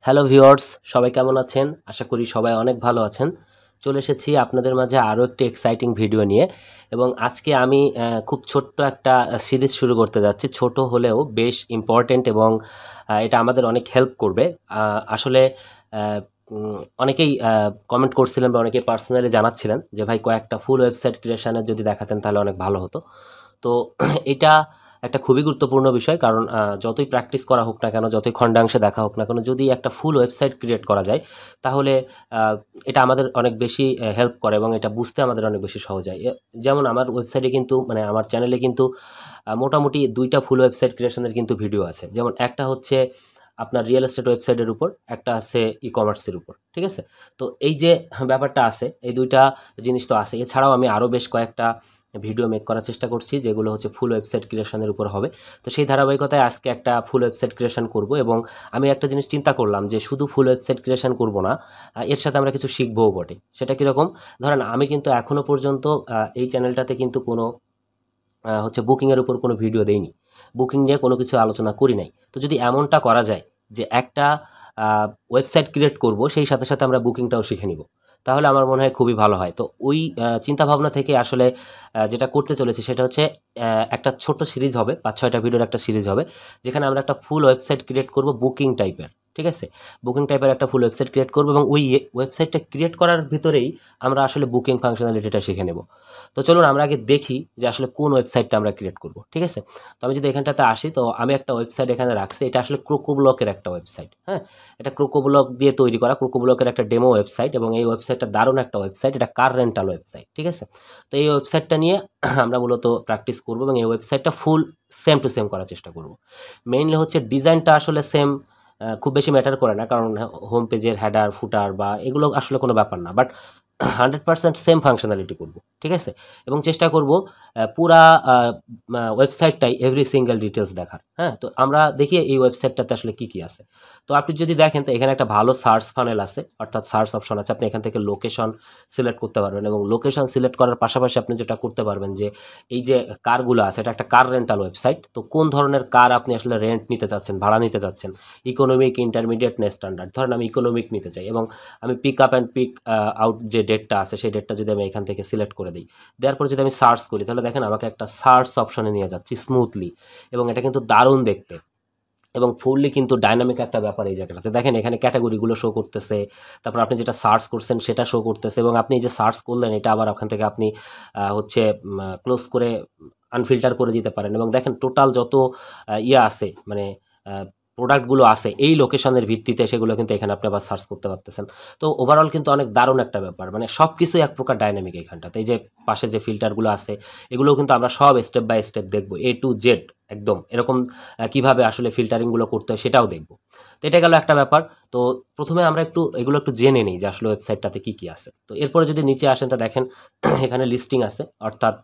Hello viewers, সবাই কেমন আছেন? আশা করি সবাই অনেক ভালো আছেন। চলে এসেছি আপনাদের মাঝে আরও একটি এক্সাইটিং ভিডিও নিয়ে এবং আজকে আমি খুব ছোট্ট একটা সিরিজ শুরু করতে যাচ্ছি। ছোট হলেও বেশ ইম্পর্ট্যান্ট এবং এটা আমাদের অনেক হেল্প করবে। আসলে আ অনেকেই কমেন্ট করছিলেন বা অনেকেই পার্সোনালি জানাচ্ছিলেন যে, "ভাই কয়েকটা ফুল ওয়েবসাইট ক্রিয়েশনের যদি দেখাতেন তাহলে অনেক ভালো হতো।" তো এটা একটা খুবই গুরুত্বপূর্ণ বিষয় কারণ যতই প্র্যাকটিস করা হোক না কেন, যতই খণ্ডাংশে দেখা হোক না কেন, যদি একটা ফুল ওয়েবসাইট ক্রিয়েট করা যায় তাহলে আ এটা আমাদের অনেক বেশি হেল্প করে এবং এটা বুঝতে আমাদের অনেক বেশি সহজ হয়। যেমন আমার ওয়েবসাইটে কিন্তু মানে আমার চ্যানেলে কিন্তু মোটামুটি ২ টা ফুল ওয়েবসাইট ক্রিয়েশনের কিন্তু ভিডিও আছে। যেমন একটা হচ্ছে আপনার রিয়েল এস্টেট ওয়েবসাইটের উপর, একটা আছে ই-কমার্সের উপর। ঠিক আছে? তো এই যে ব্যাপারটা আছে, এই ২ টা জিনিস তো আছে। এছাড়াও আমি আরও বেশ কয়েকটা ভিডিও মেক করার চেষ্টা করছি যেগুলো হচ্ছে ফুল ওয়েবসাইট ক্রিয়েশনের উপর হবে। তো সেই ধারাবাহিকতায় আজকে একটা ফুল ওয়েবসাইট ক্রিয়েশন করব এবং আমি একটা জিনিস চিন্তা করলাম যে শুধু ফুল ওয়েবসাইট ক্রিয়েশন করব না, এর সাথে আমরা কিছু শিখবও বটে। সেটা কীরকম? ধরেন আমি কিন্তু এখনো পর্যন্ত এই চ্যানেলটাতে কিন্তু কোনো হচ্ছে বুকিংয়ের উপর কোনো ভিডিও দেইনি। বুকিং নিয়ে কোনো কিছু আলোচনা করি নাই। তো যদি এমনটা করা যায় যে একটা ওয়েবসাইট ক্রিয়েট করব, সেই সাথে, সাথে আমরা বুকিংটাও শিখে নিব। তাহলে আমার মনে হয় খুবই ভালো হয়। তো ওই চিন্তাভাবনা থেকে আসলে যেটা করতে চলেছি সেটা হচ্ছে একটা ছোট্ট সিরিজ হবে, ৫-৬ টা ভিডিওর একটা সিরিজ হবে। যেখানে আমরা একটা ফুল ওয়েবসাইট ক্রিয়েট করব বুকিং টাইপের। ঠিক আছে? বুকিং টাইপের একটা ফুল ওয়েবসাইট ক্রিয়েট করব এবং ওই ওয়েবসাইটটা ক্রিয়েট করার ভিতরেই আমরা আসলে বুকিং ফাংশনালিটিটা শিখে নেব। তো চলুন আমরা আগে দেখি যে আসলে কোন ওয়েবসাইটটা আমরা ক্রিয়েট করব। ঠিক আছে? তো আমি যদি এখানটাতে আসি, তো আমি একটা ওয়েবসাইট এখানে রাখছি। এটা আসলে crocoblock-এর একটা ওয়েবসাইট। হ্যাঁ? এটা crocoblock দিয়ে তৈরি করা। crocoblock-এর একটা ডেমো ওয়েবসাইট এবং এই ওয়েবসাইটটা দারুণ একটা ওয়েবসাইট। এটা কার রেন্টাল ওয়েবসাইট। ঠিক আছে? তো এই ওয়েবসাইটটা নিয়ে আমরা মূলত প্র্যাকটিস করব এবং এই ওয়েবসাইটটা ফুল সেম টু সেম করার চেষ্টা করব। মেইনলি হচ্ছে ডিজাইনটা আসলে সেম, খুব বেশি ম্যাটার করে না। কারণ হোম পেজের হেডার, ফুটার বা এগুলো আসলে কোনো ব্যাপার না। বাট 100% সেম ফাংশনালিটি করব। ঠিক আছে? এবং চেষ্টা করব পুরা আ মা ওয়েবসাইটটাই এভরি সিঙ্গল ডিটেইলস দেখার। হ্যাঁ? তো আমরা দেখি এই ওয়েবসাইটটাতে আসলে কি, কি আছে। তো আপনি যদি দেখেন তো এখানে একটা ভালো সার্চ ফানেল আছে, অর্থাৎ সার্চ অপশন আছে। আপনি এখান থেকে লোকেশন সিলেক্ট করতে পারবেন এবং লোকেশন সিলেক্ট করার পাশাপাশি আপনি যেটা করতে পারবেন যে এই যে কারগুলো আছে, এটা একটা কার রেন্টাল ওয়েবসাইট। তো কোন ধরনের কার আপনি আসলে রেন্ট নিতে চাচ্ছেন, ভাড়া নিতে চাচ্ছেন, ইকোনমিক, ইন্টারমিডিয়েট না স্ট্যান্ডার্ড। ধরেন আমি ইকোনমিক নিতে চাই এবং আমি pick up and pick out যে ডেটটা আছে সেই ডেটটা যদি আমি এখান থেকে সিলেক্ট করে দিই, দেওয়ার পর যদি আমি সার্চ করি তাহলে দেখেন আমাকে একটা সার্চ অপশনে নিয়ে যাচ্ছি স্মুথলি এবং এটা কিন্তু দারুণ দেখতে এবং ফুললি কিন্তু ডাইনামিক একটা ব্যাপার এই জায়গাটাতে। দেখেন এখানে ক্যাটাগরিগুলো শো করতেছে, তারপর আপনি যেটা সার্চ করছেন সেটা শো করতেছে এবং আপনি যে সার্চ করলেন এটা আবার ওখান থেকে আপনি হচ্ছে ক্লোজ করে আনফিল্টার করে দিতে পারেন এবং দেখেন টোটাল যত ইয়ে আছে মানে প্রোডাক্টগুলো আছে এই লোকেশনের ভিত্তিতে সেগুলো কিন্তু এখানে আপনি আবার সার্চ করতে পারতেছেন। তো ওভারঅল কিন্তু অনেক দারুণ একটা ব্যাপার। মানে সব কিছুই এক প্রকার ডাইনামিক এইখানটাতে। এই যে পাশে যে ফিল্টারগুলো আছে এগুলোও কিন্তু আমরা সব স্টেপ বাই স্টেপ দেখব। A to Z একদম। এরকম কিভাবে আসলে ফিল্টারিংগুলো করতে হয় সেটাও দেখব। তো এটা গেল একটা ব্যাপার। তো প্রথমে আমরা এগুলো একটু জেনে নিই যে আসলে ওয়েবসাইটটাতে কি, কি আছে। তো এরপরে যদি নিচে আসেন তো দেখেন এখানে লিস্টিং আছে, অর্থাৎ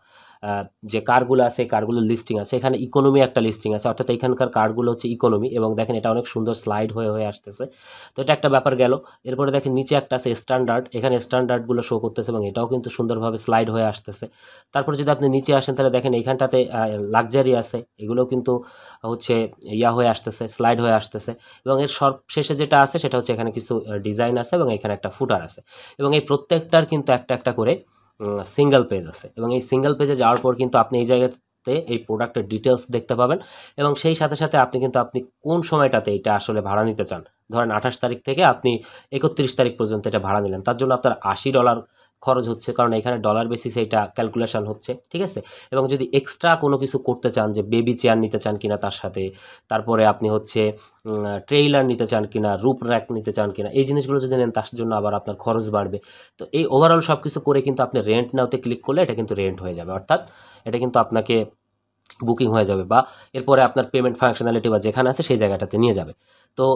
যে কারগুলো আছে এই কারগুলোর লিস্টিং আছে। এখানে ইকোনমি একটা লিস্টিং আছে, অর্থাৎ এখানকার কারগুলো হচ্ছে ইকোনমি এবং দেখেন এটা অনেক সুন্দর স্লাইড হয়ে আসতেছে। তো এটা একটা ব্যাপার গেল। এরপরে দেখেন নিচে একটা আছে স্ট্যান্ডার্ড, এখানে স্ট্যান্ডার্ডগুলো শো করতেছে এবং এটাও কিন্তু সুন্দরভাবে স্লাইড হয়ে আসতেছে। তারপরে যদি আপনি নিচে আসেন তাহলে দেখেন এইখানটাতে লাক্সারি আছে, এগুলোও কিন্তু হচ্ছে হয়ে আসতেছে, স্লাইড হয়ে আসতেছে এবং এর সবশেষে যেটা আছে সেটা হচ্ছে এখানে কিছু ডিজাইন আছে এবং এখানে একটা ফুটার আছে এবং এই প্রত্যেকটার কিন্তু একটা করে সিঙ্গেল পেজ আছে এবং এই সিঙ্গেল পেজে যাওয়ার পর কিন্তু আপনি এই জায়গাতে এই প্রোডাক্টের ডিটেলস দেখতে পাবেন এবং সেই সাথে সাথে আপনি কোন সময়টাতে এটা আসলে ভাড়া নিতে চান। ধরেন 28 তারিখ থেকে আপনি 31 তারিখ পর্যন্ত এটা ভাড়া নিলেন, তার জন্য আপনার $80 খরচ হচ্ছে, কারণ এখানে ডলার বেসিসে এটা ক্যালকুলেশন হচ্ছে। ঠিক আছে? এবং যদি এক্সট্রা কোনো কিছু করতে চান যে বেবি চেয়ার নিতে চান কিনা তার সাথে, তারপরে আপনি হচ্ছে ট্রেইলার নিতে চান কিনা, রুপ র্যাক নিতে চান কিনা, এই জিনিসগুলো যদি নেন তার জন্য আবার আপনার খরচ বাড়বে। তো এই ওভারঅল সব কিছু করে কিন্তু আপনি রেন্ট নাওতে ক্লিক করলে এটা কিন্তু রেন্ট হয়ে যাবে, অর্থাৎ এটা কিন্তু আপনাকে বুকিং হয়ে যাবে বা এরপরে আপনার পেমেন্ট ফাংশনালিটি বা যেখানে আছে সেই জায়গাটাতে নিয়ে যাবে। তো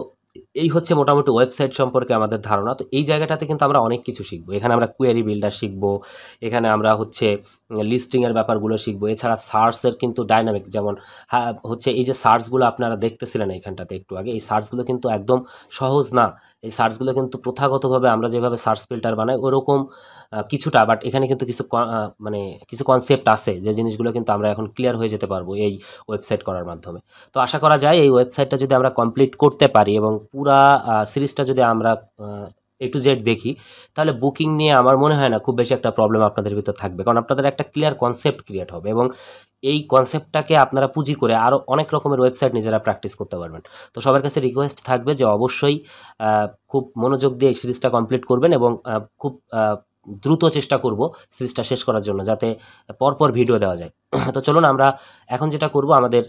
এই হচ্ছে মোটামুটি ওয়েবসাইট সম্পর্কে আমাদের ধারণা। তো এই জায়গাটাতে কিন্তু আমরা অনেক কিছু শিখবো। এখানে আমরা কোয়েরি বিল্ডার শিখবো, এখানে আমরা হচ্ছে লিস্টিংয়ের ব্যাপারগুলো শিখবো। এছাড়া সার্চের কিন্তু ডাইনামিক, যেমন হচ্ছে এই যে সার্চগুলো আপনারা দেখতেছিলেন এইখানটাতে একটু আগে, এই সার্চগুলো কিন্তু একদম সহজ না। এই সার্চগুলো কিন্তু প্রথাগতভাবে আমরা যেভাবে সার্চ ফিল্টার বানাই ওরকম কিছুটা, বাট এখানে কিন্তু মানে কিছু কনসেপ্ট আছে যে জিনিসগুলো কিন্তু আমরা এখন ক্লিয়ার হয়ে যেতে পারবো এই ওয়েবসাইট করার মাধ্যমে। তো আশা করা যায় এই ওয়েবসাইটটা যদি আমরা কমপ্লিট করতে পারি এবং পুরা সিরিজটা যদি আমরা এ টু জেড দেখি, তাহলে বুকিং নিয়ে আমার মনে হয় না খুব বেশি একটা প্রবলেম আপনাদের ভিতর থাকবে, কারণ আপনাদের একটা ক্লিয়ার কনসেপ্ট ক্রিয়েট হবে এবং এই কনসেপ্টটাকে আপনারা পুঁজি করে আরও অনেক রকমের ওয়েবসাইট নিজেরা প্র্যাকটিস করতে পারবেন। তো সবার কাছে রিকোয়েস্ট থাকবে যে অবশ্যই খুব মনোযোগ দিয়ে এই সিরিজটা কমপ্লিট করবেন এবং খুব দ্রুত চেষ্টা করব সিরিজটা শেষ করার জন্য, যাতে পরপর ভিডিও দেওয়া যায়। তো চলুন আমরা এখন যেটা করব, আমাদের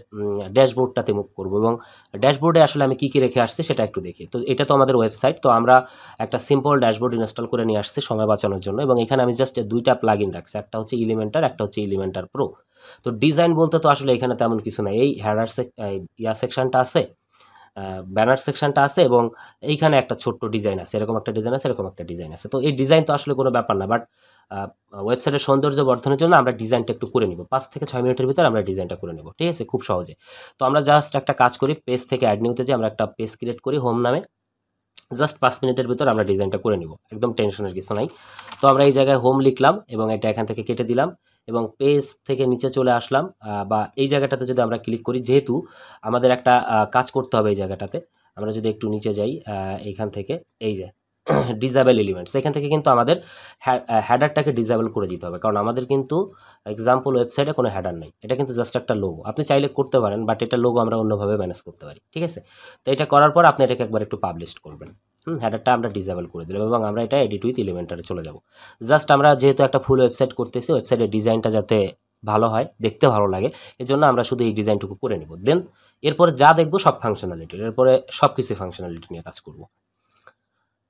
ড্যাশবোর্ডটাতে মুভ করব এবং ড্যাশবোর্ডে আসলে আমি কী কী রেখে আসছি সেটা একটু দেখি। তো এটা তো আমাদের ওয়েবসাইট, তো আমরা একটা সিম্পল ড্যাশবোর্ড ইনস্টল করে নিয়ে আসছি সময় বাঁচানোর জন্য, এবং এখানে আমি জাস্ট দুইটা প্লাগ ইন রাখছি, একটা হচ্ছে এলিমেন্টার, একটা হচ্ছে এলিমেন্টার প্রো। তো ডিজাইন বলতে তো আসলে এখানে তেমন কিছু নাই, এই হেডার সেকশনটা আছে, ব্যানার সেকশনটা আছে এবং এইখানে একটা ছোট্ট ডিজাইন আছে, এরকম একটা ডিজাইন আছে, এরকম একটা ডিজাইন আছে। তো এই ডিজাইন তো আসলে কোনো ব্যাপার না, বাট ওয়েবসাইটের সৌন্দর্য বর্ধনের জন্য আমরা ডিজাইনটা একটু করে নিব, 5 থেকে 6 মিনিটের ভিতরে আমরা ডিজাইনটা করে নেব, ঠিক আছে, খুব সহজে। তো আমরা জাস্ট একটা কাজ করি, পেজ থেকে অ্যাড নিউতে যে আমরা একটা পেজ ক্রিয়েট করি হোম নামে, জাস্ট 5 মিনিটের ভিতর আমরা ডিজাইনটা করে নিব, একদম টেনশনের কিছু নাই। তো আমরা এই জায়গায় হোম লিখলাম এবং এটা এখান থেকে কেটে দিলাম এবং পেজ থেকে নিচে চলে আসলাম, বা এই জায়গাটাতে যদি আমরা ক্লিক করি, যেহেতু আমাদের একটা কাজ করতে হবে এই জায়গাটাতে, আমরা যদি একটু নিচে যাই এইখান থেকে, এই যে ডিসেবল এলিমেন্টস, এখান থেকে কিন্তু আমাদের হেডারটাকে ডিসেবল করে দিতে হবে, কারণ আমাদের কিন্তু এক্সাম্পল ওয়েবসাইটে কোনো হেডার নেই, এটা কিন্তু জাস্ট একটা লোগো। আপনি চাইলে করতে পারেন, বাট এটা লোগো আমরা অন্যভাবে ম্যানেজ করতে পারি, ঠিক আছে। তো এটা করার পর আপনি এটাকে একবার একটু পাবলিশ করবেন, হেডারটা আমরা ডিসেবল করে দিলাম এবং আমরা এটা এডিট উইথ এলিমেন্টারে চলে যাব। জাস্ট আমরা যেহেতু একটা ফুল ওয়েবসাইট করতেছি, ওয়েবসাইটের ডিজাইনটা যাতে ভালো হয়, দেখতে ভালো লাগে, এজন্য আমরা শুধু এই ডিজাইনটুকু করে নেব। দেন এরপরে যা দেখবো সব ফাংশনালিটি, এরপরে সব কিছু ফাংশনালিটি নিয়ে কাজ করব।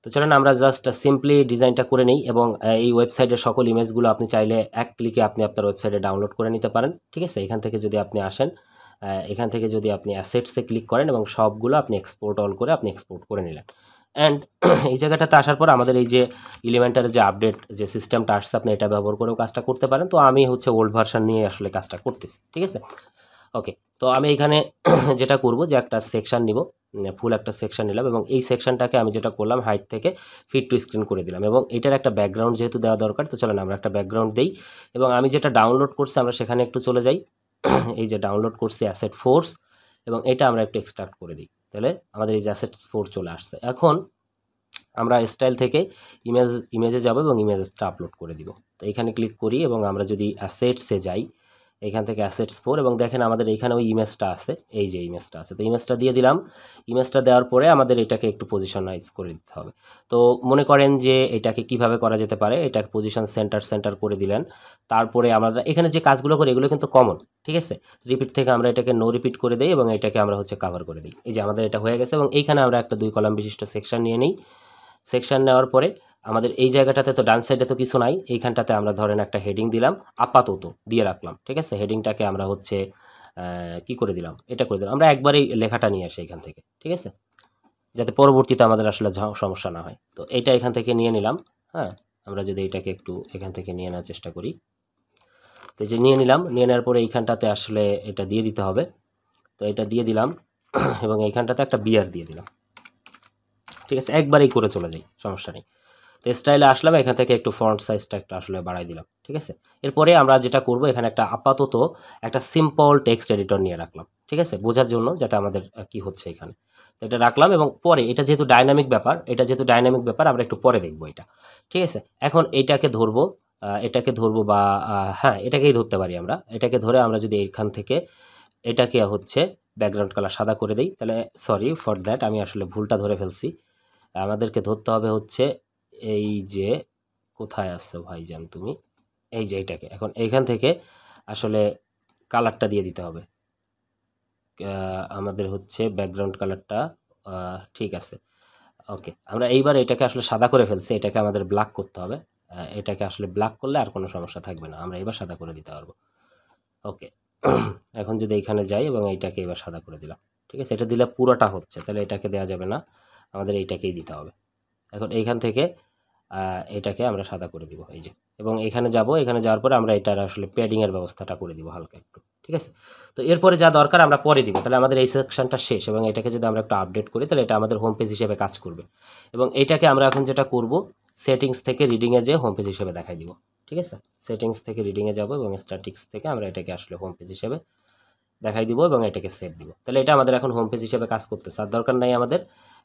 তো চলেন আমরা জাস্ট সিম্পলি ডিজাইনটা করে নিই এবং এই ওয়েবসাইটের সকল ইমেজগুলো আপনি চাইলে এক ক্লিকে আপনি আপনার ওয়েবসাইটে ডাউনলোড করে নিতে পারেন, ঠিক আছে। এখান থেকে যদি আপনি আসেন, এখান থেকে যদি আপনি অ্যাসেটসে ক্লিক করেন এবং সবগুলো আপনি এক্সপোর্ট অল করে আপনি এক্সপোর্ট করে নিলেন। অ্যান্ড এই জায়গাটাতে আসার পর আমাদের এই যে এলিমেন্টারের যে আপডেট যে সিস্টেমটা আসছে, আপনি এটা ব্যবহার করেও কাজটা করতে পারেন। তো আমি হচ্ছে ওল্ড ভার্সন নিয়ে আসলে কাজটা করতেছি, ঠিক আছে। ওকে, তো আমি এখানে যেটা করব যে একটা সেকশন নিব, ফুল একটা সেকশন নিলাম এবং এই সেকশনটাকে আমি যেটা করলাম হাইট থেকে ফিট টু স্ক্রিন করে দিলাম এবং এটার একটা ব্যাকগ্রাউন্ড যেহেতু দেওয়া দরকার, তো চলেন আমরা একটা ব্যাকগ্রাউন্ড দিই এবং আমি যেটা ডাউনলোড করছি আমরা সেখানে একটু চলে যাই। এই যে ডাউনলোড করছি অ্যাসেট ফোর্স এবং এটা আমরা একটু এক্সট্রাক্ট করে দিই, তাহলে আমাদের এই যে অ্যাসেট ফোর্স চলে আসছে। এখন আমরা স্টাইল থেকে ইমেজে যাব এবং ইমেজটা আপলোড করে দিব। তো এখানে ক্লিক করি এবং আমরা যদি অ্যাসেটসে যাই, এখান থেকে অ্যাসেটস 4 এবং দেখেন আমাদের এইখানে ওই ইমেজটা আছে, এই যে ইমেজটা আছে, তো ইমেজটা দিয়ে দিলাম। ইমেজটা দেওয়ার পরে আমাদের এটাকে একটু পজিশনাইজ করে দিতে হবে। তো মনে করেন যে এটাকে কিভাবে করা যেতে পারে, এটাকে পজিশন সেন্টার করে দিলেন। তারপরে আমরা এখানে যে কাজগুলো করি এগুলো কিন্তু কমন, ঠিক আছে। রিপিট থেকে আমরা এটাকে নো রিপিট করে দিই এবং এটাকে আমরা হচ্ছে কাভার করে দিই। এই যে আমাদের এটা হয়ে গেছে এবং এইখানে আমরা একটা 2 কলাম বিশিষ্ট সেকশন নিয়ে নিই। সেকশন নেওয়ার পরে আমাদের এই জায়গাটাতে তো ডান সাইডে তো কিছু নাই, এইখানটাতে আমরা ধরেন একটা হেডিং দিলাম, আপাতত দিয়ে রাখলাম, ঠিক আছে। হেডিংটাকে আমরা হচ্ছে কি করে দিলাম, এটা করে দিলাম, আমরা একবারেই লেখাটা নিয়ে আসি এখান থেকে, ঠিক আছে, যাতে পরবর্তীতে আমাদের আসলে সমস্যা না হয়। তো এইটা এখান থেকে নিয়ে নিলাম। হ্যাঁ, আমরা যদি এটাকে একটু এখান থেকে নিয়ে নেওয়ার চেষ্টা করি, তো যে নিয়ে নিলাম, নিয়ে নেওয়ার পরে এইখানটাতে আসলে এটা দিয়ে দিতে হবে। তো এটা দিয়ে দিলাম এবং এইখানটাতে একটা বিয়ার দিয়ে দিলাম, ঠিক আছে, একবারেই করে চলে যাই, সমস্যা নেই। তো স্টাইলে আসলাম, এখান থেকে একটু ফন্ট সাইজটা একটু আসলে বাড়াই দিলাম, ঠিক আছে। এরপরে আমরা যেটা করব, এখানে একটা আপাতত একটা সিম্পল টেক্সট এডিটর নিয়ে রাখলাম, ঠিক আছে, বোঝার জন্য যাতে আমাদের কি হচ্ছে এখানে। তো এটা রাখলাম এবং পরে এটা যেহেতু ডাইনামিক ব্যাপার আমরা একটু পরে দেখবো এটা, ঠিক আছে। এখন এটাকে ধরবো, বা হ্যাঁ এটাকেই ধরতে পারি আমরা। এটাকে ধরে আমরা যদি এখান থেকে এটাকে হচ্ছে ব্যাকগ্রাউন্ড কালার সাদা করে দিই, তাহলে সরি ফর দ্যাট, আমি আসলে ভুলটা ধরে ফেলছি। আমাদেরকে ধরতে হবে হচ্ছে এই যে, কোথায় আসছো ভাইজান তুমি, এই যে এইটাকে, এখন এইখান থেকে আসলে কালারটা দিয়ে দিতে হবে। আমাদের হচ্ছে ব্যাকগ্রাউন্ড কালারটা ঠিক আছে। ওকে, আমরা এইবার এটাকে আসলে সাদা করে ফেলছি, এটাকে আমাদের ব্ল্যাক করতে হবে। এটাকে আসলে ব্ল্যাক করলে আর কোনো সমস্যা থাকবে না, আমরা এবার সাদা করে দিতে পারবো। ওকে, এখন যদি এইখানে যাই এবং এইটাকে এবার সাদা করে দিলাম, ঠিক আছে। এটা দিলে পুরোটা হচ্ছে, তাহলে এটাকে দেওয়া যাবে না, আমাদের এইটাকেই দিতে হবে। এখন এইখান থেকে এটাকে আমরা সাদা করে দিব, এই যে, এবং এখানে যাব, এখানে যাওয়ার পরে আমরা এটার আসলে প্যাডিংয়ের ব্যবস্থাটা করে দিব হালকা একটু, ঠিক আছে। তো এরপরে যা দরকার আমরা পরে দিব, তাহলে আমাদের এই সেকশনটা শেষ। এবং এটাকে যদি আমরা একটু আপডেট করি তাহলে এটা আমাদের হোম পেজ হিসেবে কাজ করবে। এবং এইটাকে আমরা এখন যেটা করব, সেটিংস থেকে রিডিংয়ে যেয়ে হোম পেজ হিসেবে দেখাই দিব। ঠিক আছে, সেটিংস থেকে রিডিংয়ে যাব এবং স্ট্যাটিক্স থেকে আমরা এটাকে আসলে হোম পেজ হিসেবে দেখাই দিব এবং এটাকে সেভ দিব। তাহলে এটা আমাদের এখন হোম পেজ হিসেবে কাজ করতেছে। আর দরকার নাই আমাদের,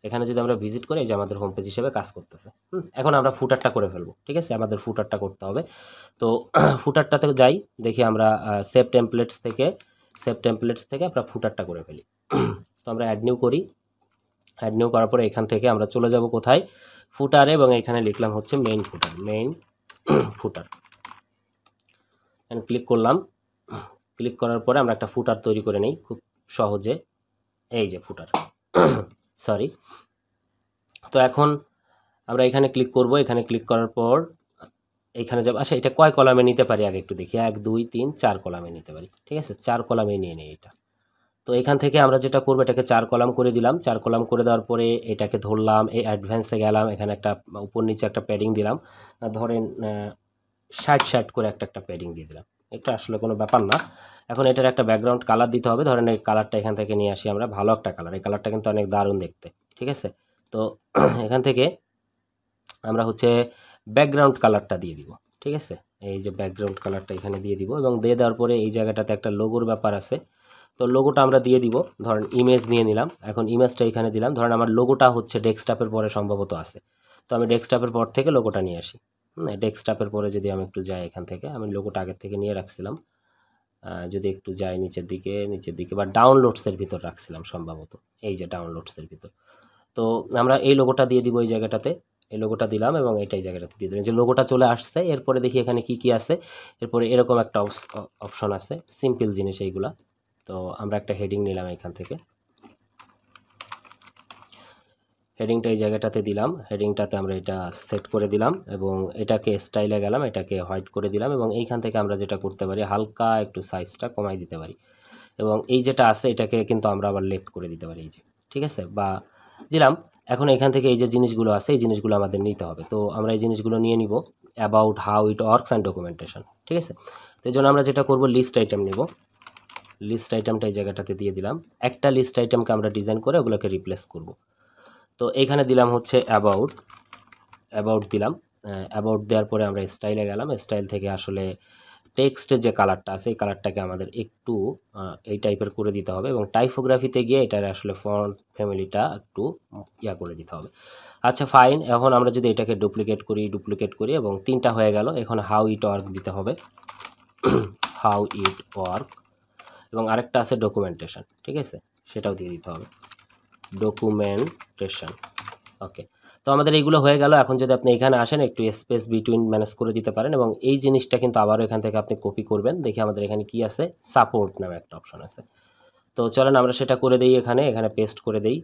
এখানে যদি আমরা ভিজিট করি এই যে আমাদের হোম পেজ হিসেবে কাজ করতেছে। এখন আমরা ফুটারটা করে ফেলবো। ঠিক আছে, আমাদের ফুটারটা করতে হবে। তো ফুটারটাতে যাই, দেখি আমরা সেভ টেমপ্লেটস থেকে আমরা ফুটারটা করে ফেলি। তো আমরা অ্যাড নিউ করি। অ্যাড নিউ করার পরে এখান থেকে আমরা চলে যাব কোথায়, ফুটারে, এবং এখানে লিখলাম হচ্ছে মেইন ফুটার। এখানে ক্লিক করলাম। ক্লিক করার পরে আমরা একটা ফুটার তৈরি করে নিই খুব সহজে। এই যে ফুটার, সরি। তো এখন আমরা এখানে ক্লিক করব। এখানে ক্লিক করার পর এইখানে যাব। আচ্ছা, এটা কয় কলামে নিতে পারি আগে একটু দেখি। 1 2 3 4 কলামে নিতে পারি। ঠিক আছে, 4 কলামে নিয়ে নিই এটা। তো এখান থেকে আমরা যেটা করবো, এটাকে 4 কলাম করে দিলাম। 4 কলাম করে দেওয়ার পরে এটাকে ধরলাম, এই অ্যাডভান্সে গেলাম, এখানে একটা উপর নিচে একটা প্যাডিং দিলাম। ধরেন 60 করে একটা প্যাডিং দিয়ে দিলাম। এটা আসলে কোনো ব্যাপার না। এখন এটার একটা ব্যাকগ্রাউন্ড কালার দিতে হবে। ধরেন এই কালারটা এখান থেকে নিয়ে আসি আমরা, ভালো একটা কালার। এই কালারটা কিন্তু অনেক দারুণ দেখতে। ঠিক আছে, তো এখান থেকে আমরা হচ্ছে ব্যাকগ্রাউন্ড কালারটা দিয়ে দিব। ঠিক আছে, এই যে ব্যাকগ্রাউন্ড কালারটা এখানে দিয়ে দিব। এবং দিয়ে দেওয়ার পরে এই জায়গাটাতে একটা লোগোর ব্যাপার আছে। তো লোগোটা আমরা দিয়ে দিব। ধরেন ইমেজ নিয়ে নিলাম। এখন ইমেজটা এখানে দিলাম। ধরেন আমার লোগোটা হচ্ছে ডেস্কটপের পরে সম্ভবত আছে, তো আমি ডেস্কটপের পর থেকে লোগোটা নিয়ে আসি। ডেস্কটপের পরে যদি আমি একটু যাই, এখান থেকে আমি লোগোটা আগের থেকে নিয়ে রাখছিলাম। যদি একটু যাই নিচের দিকে বা ডাউনলোডসের ভিতর রাখছিলাম সম্ভবত, এই যে ডাউনলোডসের ভিতর। তো আমরা এই লোগোটা দিয়ে দিব এই জায়গাটাতে। এই লোগোটা দিলাম এবং এটাই জায়গাটাতে দিয়ে দিলাম। যে লোগোটা চলে আসছে, এরপরে দেখি এখানে কি আছে। এরপরে এরকম একটা অপশন আছে, সিম্পল জিনিস এইগুলা। তো আমরা একটা হেডিং নিলাম এখান থেকে। হেডিংটা এই জায়গাটাতে দিলাম। হেডিংটাতে আমরা এটা সেট করে দিলাম এবং এটাকে স্টাইলে গেলাম, এটাকে হোয়াইট করে দিলাম। এবং এইখান থেকে আমরা যেটা করতে পারি, হালকা একটু সাইজটা কমাই দিতে পারি। এবং এই যেটা আছে এটাকে কিন্তু আমরা আবার লেফট করে দিতে পারি, এই যে। ঠিক আছে, বা দিলাম। এখন এখান থেকে এই যে জিনিসগুলো আছে, এই জিনিসগুলো আমাদের নিতে হবে। তো আমরা এই জিনিসগুলো নিয়ে নিব, about, how it works and documentation. ঠিক আছে, তো এই জন্য আমরা যেটা করব, লিস্ট আইটেম নেব। লিস্ট আইটেমটা এই জায়গাটাতে দিয়ে দিলাম। একটা লিস্ট আইটেমকে আমরা ডিজাইন করে ওগুলোকে রিপ্লেস করব। তো এইখানে দিলাম হচ্ছে অ্যাবাউট দিলাম। অ্যাবাউট দেওয়ার পরে আমরা স্টাইলে গেলাম। স্টাইল থেকে আসলে টেক্সটের যে কালারটা আছে, এই কালারটাকে আমাদের একটু এই টাইপের করে দিতে হবে। এবং টাইপোগ্রাফিতে গিয়ে এটার আসলে ফন্ট ফ্যামিলিটা একটু করে দিতে হবে। আচ্ছা ফাইন। এখন আমরা যদি এটাকে ডুপ্লিকেট করি এবং 3টা হয়ে গেল। এখন হাউ ইট ওয়ার্ক দিতে হবে, হাউ ইট ওয়ার্ক। এবং আরেকটা আছে ডকুমেন্টেশন। ঠিক আছে, সেটাও দিয়ে দিতে হবে, ডকুমেন্টেশন। ওকে, তো আমাদের এইগুলো হয়ে গেল। এখন যদি আপনি এখানে আসেন, একটু স্পেস বিটুইন ম্যানেজ করে দিতে পারেন। এবং এই জিনিসটা কিন্তু আবারও এখান থেকে আপনি কপি করবেন। দেখি আমাদের এখানে কি আছে, সাপোর্ট নামে একটা অপশন আছে। তো চলেন আমরা সেটা করে দিই। এখানে পেস্ট করে দিই।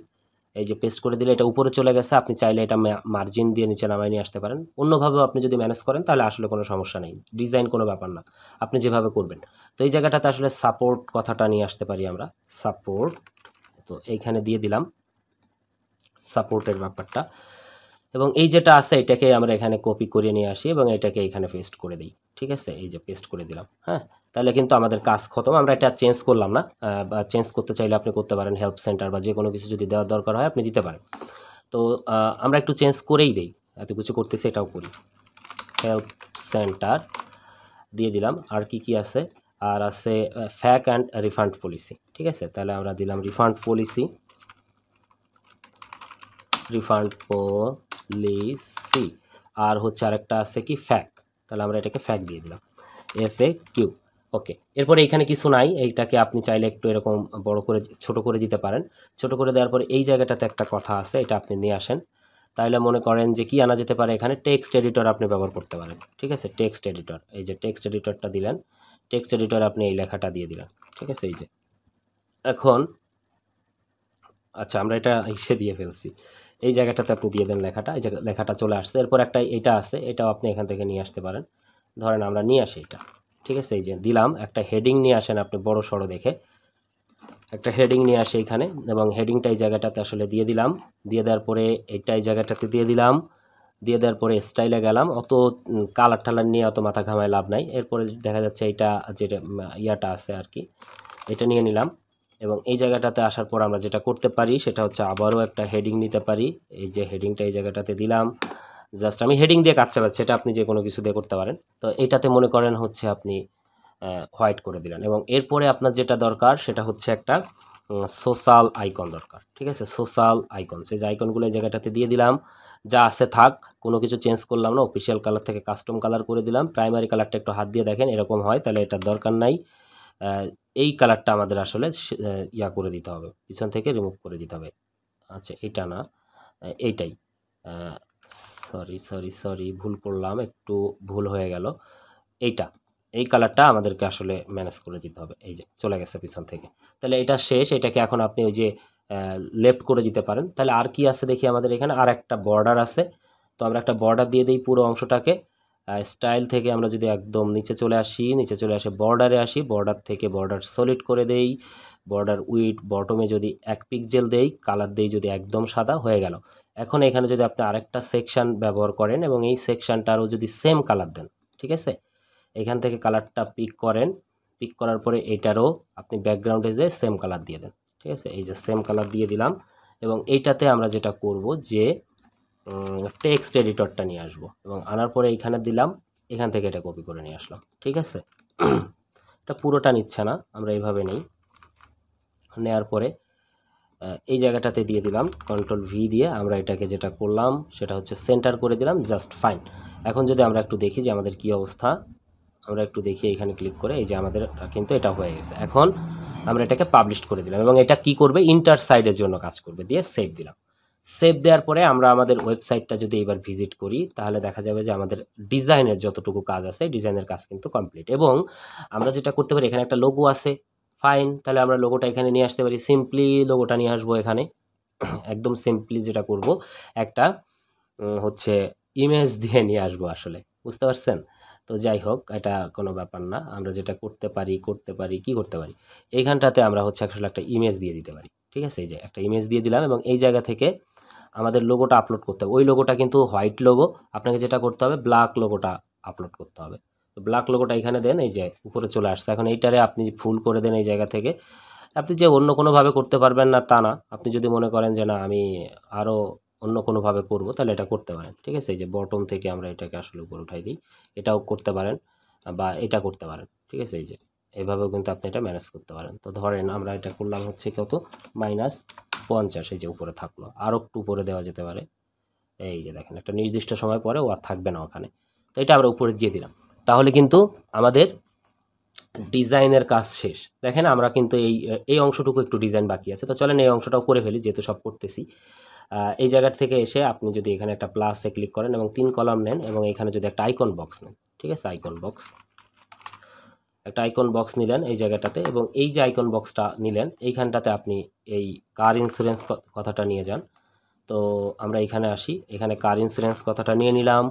এই যে পেস্ট করে দিলে এটা উপরে চলে গেছে। আপনি চাইলে এটা মার্জিন দিয়ে নিচে নামায় নিয়ে আসতে পারেন। অন্যভাবেও আপনি যদি ম্যানেজ করেন তাহলে আসলে কোনো সমস্যা নেই। ডিজাইন কোনো ব্যাপার না, আপনি যেভাবে করবেন। তো এই জায়গাটাতে আসলে সাপোর্ট কথাটা নিয়ে আসতে পারি আমরা, সাপোর্ট। তো এইখানে দিয়ে দিলাম সাপোর্টের ব্যাপারটা। এবং এই যেটা আছে এটাকে আমরা এখানে কপি করে নিয়ে আসি এবং এটাকে এখানে পেস্ট করে দিই। ঠিক আছে, এই যে পেস্ট করে দিলাম। হ্যাঁ, তাহলে কিন্তু আমাদের কাজ খতম। আমরা এটা চেঞ্জ করলাম না, বা চেঞ্জ করতে চাইলে আপনি করতে পারেন। হেল্প সেন্টার বা যে কোনো কিছু যদি দেওয়ার দরকার হয় আপনি দিতে পারেন। তো আমরা একটু চেঞ্জ করেই দিই, এত কিছু করতেছি এটাও করি। হেল্প সেন্টার দিয়ে দিলাম। আর কি আছে, আর আছে ফ্যাক অ্যান্ড রিফান্ড পলিসি। ঠিক আছে, তাহলে আমরা দিলাম রিফান্ড পলিসি। আর হচ্ছে আরেকটা আছে কি, ফ্যাক। তাহলে আমরা এটাকে ফ্যাক দিয়ে দিলাম, FAQ। ওকে, এরপরে এখানে কিছু নাই। এইটাকে আপনি চাইলে একটু এরকম বড় করে ছোট করে দিতে পারেন। ছোট করে দেওয়ার পরে এই জায়গাটাতে একটা কথা আছে, এটা আপনি নিয়ে আসেন। তাহলে মনে করেন যে কি আনা যেতে পারে, এখানে টেক্সট এডিটর আপনি ব্যবহার করতে পারেন। ঠিক আছে, টেক্সট এডিটর, এই যে টেক্সট এডিটরটা দিলেন। টেক্সট এডিটর আপনি এই লেখাটা দিয়ে দিলেন। ঠিক আছে, এই যে এখন আচ্ছা আমরা এটা এসে দিয়ে ফেলছি। এই জায়গাটাতে আপনি দিয়ে দেন লেখাটা, এই জায়গা লেখাটা চলে আসছে। এরপর একটা এটা আছে, এটাও আপনি এখান থেকে নিয়ে আসতে পারেন। ধরেন আমরা নিয়ে আসি এটা। ঠিক আছে, এই যে দিলাম। একটা হেডিং নিয়ে আসেন আপনি, বড় সড়ো দেখে একটা হেডিং নিয়ে আসে এখানে। এবং হেডিংটা এই জায়গাটাতে আসলে দিয়ে দিলাম। দিয়ে দেওয়ার পরে এটা এই জায়গাটাতে দিয়ে দিলাম। দিয়ে দেওয়ার পরে স্টাইলে গেলাম, অত কালার টালার নিয়ে অত মাথা ঘামায় লাভ নাই। এরপরে দেখা যাচ্ছে এইটা যেটা ইয়াটা আছে আর কি, এটা নিয়ে নিলাম। এবং এই জায়গাটাতে আসার পর আমরা যেটা করতে পারি সেটা হচ্ছে আবারও একটা হেডিং নিতে পারি। এই যে হেডিংটা এই জায়গাটাতে দিলাম, জাস্ট আমি হেডিং দিয়ে কাজ চালাচ্ছি, এটা আপনি যে কোনো কিছু দিয়ে করতে পারেন। তো এটাতে মনে করেন হচ্ছে আপনি হোয়াইট করে দিলেন। এবং এরপরে আপনার যেটা দরকার সেটা হচ্ছে একটা সোশ্যাল আইকন দরকার, ঠিক আছে? সোশ্যাল আইকন, সেই যে আইকনগুলো এই জায়গাটাতে দিয়ে দিলাম, যা আছে থাক, কোনো কিছু চেঞ্জ করলাম না। অফিসিয়াল কালার থেকে কাস্টম কালার করে দিলাম। প্রাইমারি কালারটা একটু হাত দিয়ে দেখেন এরকম হয়, তাহলে এটার দরকার নাই। এই কালারটা আমাদের আসলে ইয়া করে দিতে হবে, পিছন থেকে রিমুভ করে দিতে হবে। আচ্ছা এটা না, এইটাই, সরি সরি সরি ভুল করলাম, একটু ভুল হয়ে গেল। এইটা, এই কালারটা আমাদেরকে আসলে ম্যানেজ করে দিতে হবে। এই যে চলে গেছে পিছন থেকে, তাহলে এটা শেষ। এটাকে এখন আপনি ওই যে লেফট করে দিতে পারেন। তাহলে আর কি আছে দেখি, আমাদের এখানে আর একটা বর্ডার আছে। তো আমরা একটা বর্ডার দিয়ে দিই পুরো অংশটাকে। স্টাইল থেকে আমরা যদি একদম নিচে চলে আসি, নিচে চলে আসে বর্ডারে আসি, বর্ডার থেকে বর্ডার সলিড করে দেই, বর্ডার উইথ বটমে যদি 1 পিক্সেল দেই, কালার দেই যদি একদম সাদা, হয়ে গেল। এখন এখানে যদি আপনি আরেকটা সেকশন ব্যবহার করেন এবং এই সেকশনটারও যদি সেম কালার দেন, ঠিক আছে? এখান থেকে কালারটা পিক করেন, পিক করার পরে এটারও আপনি ব্যাকগ্রাউন্ডে যে সেম কালার দিয়ে দেন, ঠিক আছে? এই যে সেম কালার দিয়ে দিলাম। এবং এইটাতে আমরা যেটা করব যে টেক্সট এডিটরটা নিয়ে আসবো, এবং আনার পরে এইখানে দিলাম, এখান থেকে এটা কপি করে নিয়ে আসলাম, ঠিক আছে? এটা পুরোটা নিচ্ছে না, আমরা এইভাবে নেই। নেওয়ার পরে এই জায়গাটাতে দিয়ে দিলাম, কন্ট্রোল ভি দিয়ে আমরা এটাকে যেটা করলাম সেটা হচ্ছে সেন্টার করে দিলাম, জাস্ট ফাইন। এখন যদি আমরা একটু দেখি যে আমাদের কি অবস্থা, আমরা একটু দেখি এখানে ক্লিক করে, এই যে আমাদের কিন্তু এটা হয়ে গেছে। এখন আমরা এটাকে পাবলিশ করে দিলাম এবং এটা কি করবে, ইন্টার সাইডের জন্য কাজ করবে, দিয়ে সেভ দিলাম। সেভ দেওয়ার পরে আমরা আমাদের ওয়েবসাইটটা যদি এবার ভিজিট করি, তাহলে দেখা যাবে যে আমাদের ডিজাইনের যতটুকু কাজ আছে, ডিজাইনের কাজ কিন্তু কমপ্লিট। এবং আমরা যেটা করতে পারি, এখানে একটা লোগো আছে, ফাইন, তাহলে আমরা লোগোটা এখানে নিয়ে আসতে পারি। সিম্পলি লোগোটা নিয়ে আসবো এখানে, একদম সিম্পলি যেটা করব, একটা হচ্ছে ইমেজ দিয়ে নিয়ে আসবো আসলে, বুঝতে পারছেন? তো যাই হোক, এটা কোনো ব্যাপার না। আমরা যেটা করতে পারি কি করতে পারি, এইখানটাতে আমরা হচ্ছে আসলে একটা ইমেজ দিয়ে দিতে পারি, ঠিক আছে? এই যে একটা ইমেজ দিয়ে দিলাম এবং এই জায়গা থেকে আমাদের লোগোটা আপলোড করতে হবে। ওই লোগোটা কিন্তু হোয়াইট লোগো, আপনাকে যেটা করতে হবে ব্ল্যাক লোগোটা আপলোড করতে হবে। তো ব্ল্যাক লোগোটা এখানে দেন, এই যে উপরে চলে আসছে। এখন এইটারে আপনি ফুল করে দেন এই জায়গা থেকে। আপনি যে অন্য কোনোভাবে করতে পারবেন না তা না, আপনি যদি মনে করেন যে না আমি আরও অন্য কোনোভাবে করব, তাহলে এটা করতে পারেন, ঠিক আছে? এই যে বটম থেকে আমরা এটাকে আসলে উপরে উঠাই দিই, এটাও করতে পারেন বা এটা করতে পারেন, ঠিক আছে? এই যে এইভাবেও কিন্তু আপনি এটা ম্যানেজ করতে পারেন। তো ধরেন আমরা এটা করলাম হচ্ছে কত, -50, এই যে উপরে থাকলো, আরও একটু উপরে দেওয়া যেতে পারে। এই যে দেখেন একটা নির্দিষ্ট সময় পরে ও আর থাকবে না ওখানে, তো এটা আমরা উপরে দিয়ে দিলাম। তাহলে কিন্তু আমাদের ডিজাইনের কাজ শেষ। দেখেন আমরা কিন্তু এই অংশটুকু একটু ডিজাইন বাকি আছে, তো চলেন এই অংশটাও করে ফেলি যেহেতু সব করতেছি। এই জায়গার থেকে এসে আপনি যদি এখানে একটা প্লাসে ক্লিক করেন এবং 3 কলাম নেন এবং এখানে যদি একটা আইকন বক্স নেন, ঠিক আছে? আইকন বক্স, একটা আইকন বক্স নিলেন এই জায়গাটাতে, এবং এই যে আইকন বক্সটা নিলেন এইখানটাতে আপনি এই কার ইন্স্যুরেন্স কথাটা নিয়ে যান। তো আমরা এখানে আসি, এখানে কার ইন্স্যুরেন্স কথাটা নিয়ে নিলাম।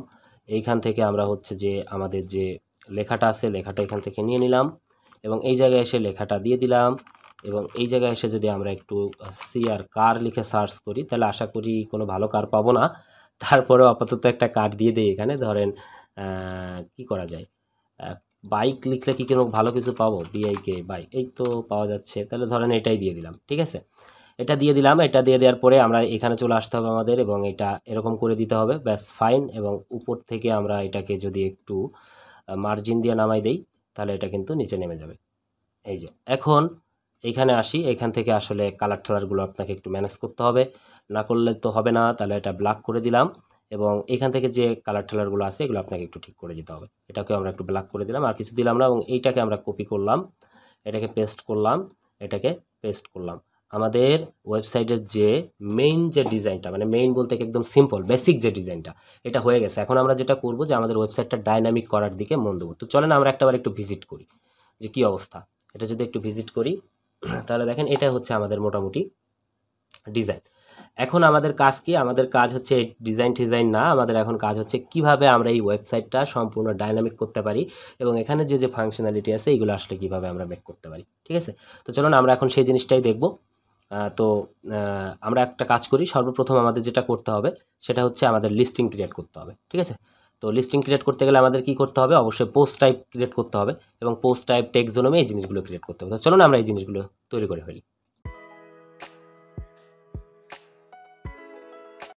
এইখান থেকে আমরা হচ্ছে যে আমাদের যে লেখাটা আছে লেখাটা এখান থেকে নিয়ে নিলাম এবং এই জায়গায় এসে লেখাটা দিয়ে দিলাম। এবং এই জায়গায় এসে যদি আমরা একটু সিআর কার লিখে সার্চ করি, তাহলে আশা করি কোনো ভালো কার পাবো না। তারপরেও আপাতত একটা কার দিয়ে দিই এখানে। ধরেন কি করা যায়, বাইক লিখলে কি কোনো ভালো কিছু পাবো, বিআইকে বাইক, এই তো পাওয়া যাচ্ছে, তাহলে ধরেন এটাই দিয়ে দিলাম, ঠিক আছে? এটা দিয়ে দিলাম। এটা দিয়ে দেওয়ার পরে আমরা এখানে চলে আসতে হবে আমাদের, এবং এটা এরকম করে দিতে হবে, ব্যাস ফাইন। এবং উপর থেকে আমরা এটাকে যদি একটু মার্জিন দিয়ে নামাই দেই, তাহলে এটা কিন্তু নিচে নেমে যাবে। এই যে এখন এইখানে আসি, এখান থেকে আসলে কালার টালারগুলো আপনাকে একটু ম্যানেজ করতে হবে, না করলে তো হবে না। তাহলে এটা ব্ল্যাক করে দিলাম এবং এখান থেকে যে কালার টালারগুলো আছে এগুলো আপনাকে একটু ঠিক করে দিতে হবে। এটাকে আমরা একটু ব্ল্যাক করে দিলাম, আর কিছু দিলাম না। এবং এইটাকে আমরা কপি করলাম, এটাকে পেস্ট করলাম, এটাকে পেস্ট করলাম। আমাদের ওয়েবসাইটের যে মেইন যে ডিজাইনটা, মানে মেইন বলতে একদম সিম্পল বেসিক যে ডিজাইনটা, এটা হয়ে গেছে। এখন আমরা যেটা করব যে আমাদের ওয়েবসাইটটা ডাইনামিক করার দিকে মন দেবো। তো চলেন আমরা একটাবার একটু ভিজিট করি যে কী অবস্থা। এটা যদি একটু ভিজিট করি, তাহলে দেখেন এটা হচ্ছে আমাদের মোটামুটি ডিজাইন। এখন আমাদের কাজ কি, আমাদের কাজ হচ্ছে ডিজাইন না, আমাদের এখন কাজ হচ্ছে কিভাবে আমরা এই ওয়েবসাইটটা সম্পূর্ণ ডাইনামিক করতে পারি এবং এখানে যে যে ফাংশনালিটি আছে এইগুলো আসলে কিভাবে আমরা মেক করতে পারি, ঠিক আছে? তো চলুন আমরা এখন সেই জিনিসটাই দেখব। তো আমরা একটা কাজ করি, সর্বপ্রথম আমাদের যেটা করতে হবে সেটা হচ্ছে আমাদের লিস্টিং ক্রিয়েট করতে হবে, ঠিক আছে। তো লিস্টিং ক্রিয়েট করতে গেলে আমাদের কি করতে হবে, অবশ্যই পোস্ট টাইপ ক্রিয়েট করতে হবে এবং পোস্ট টাইপ টেক্সট জোনে এই জিনিসগুলো ক্রিয়েট করতে হবে। তো চলুন আমরা এই জিনিসগুলো তৈরি করে ফেলি।